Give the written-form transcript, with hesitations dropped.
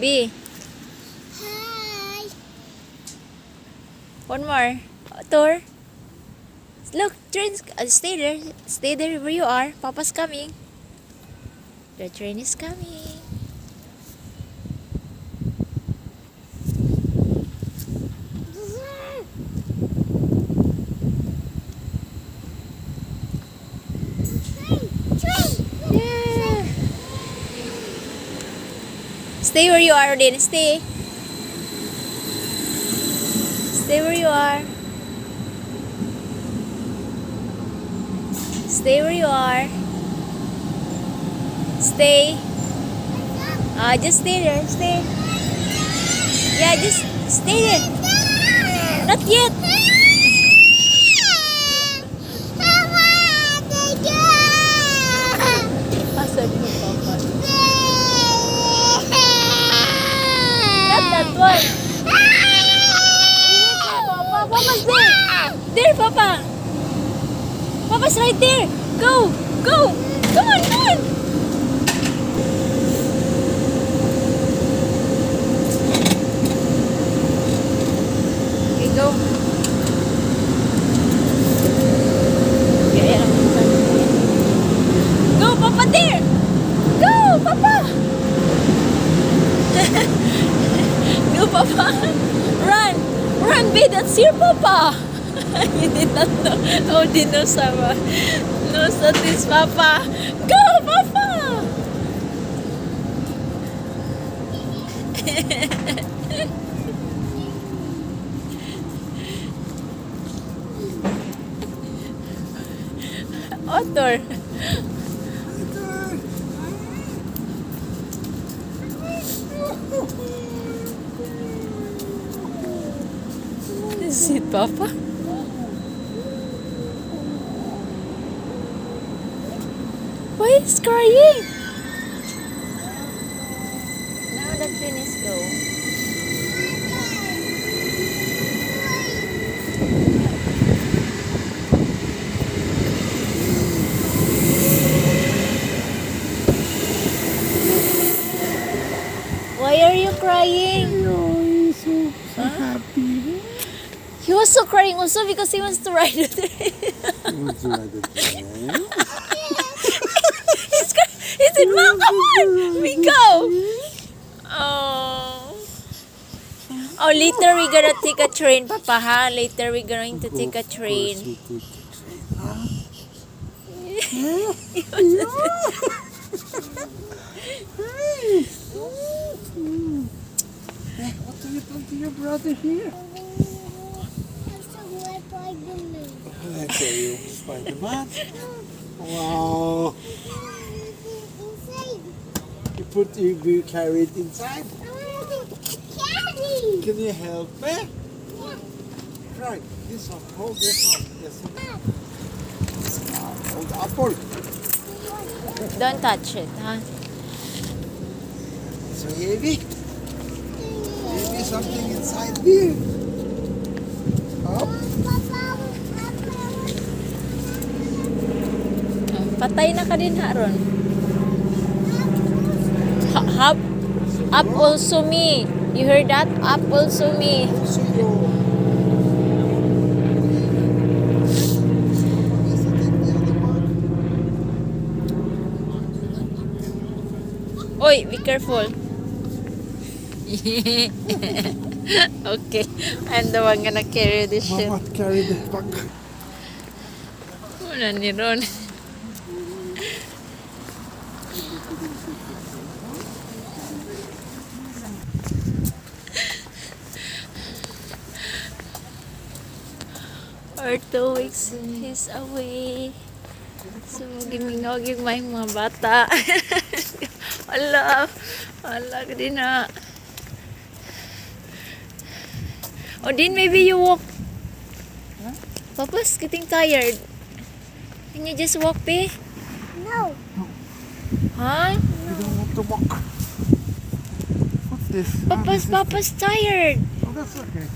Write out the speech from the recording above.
B. Hi. One more. Thor. Look, train. Stay there. Stay there where you are. Papa's coming. The train is coming. Yeah. Stay where you are, Odin. Stay. Stay where you are. Stay where you are. Stay. Just stay there. Stay. Yeah, just stay there. Not yet. Asan mo, Papa? Not that one. Papa, Papa's there. There, Papa. Papa's right there. Go. Go. Come on, come on. Okay, go. Yeah. Go, Papa, there. Go, Papa. Go, Papa. Run. Run, babe. That's your Papa. You did not know. Odin knows that is Papa. Go, Papa. Otter. Is it Papa? Why is crying? Now the train is go. Why are you crying? He's so happy. He was so crying also because he wants to ride the train. He wants to ride the train. He said, Mom, come on, we go. Oh. Oh, later we're gonna take a train, Papa, ha? Later we're going to take a train. What do you think to your brother here? Let's show you Spider-Man. Wow. You carry it inside? Can you help me? Try this one. Hold this one. This one. Hold the apple. Don't touch it, huh? So heavy. Maybe something inside here. Up. Patay na ka din, Haron. Up also me. You heard that? Up also me. Oy, be careful. Okay, I'm the one gonna carry this shit. Mama carry the bag. Wala ni Ron. Or 2 weeks he's away. So, gimingawag yung mga bata. Ala, din na. Odin, maybe you walk. Huh? Papa's getting tired. Can you just walk, pe? No. Huh? You don't want to walk. What's this? Papa's tired. Oh, that's okay.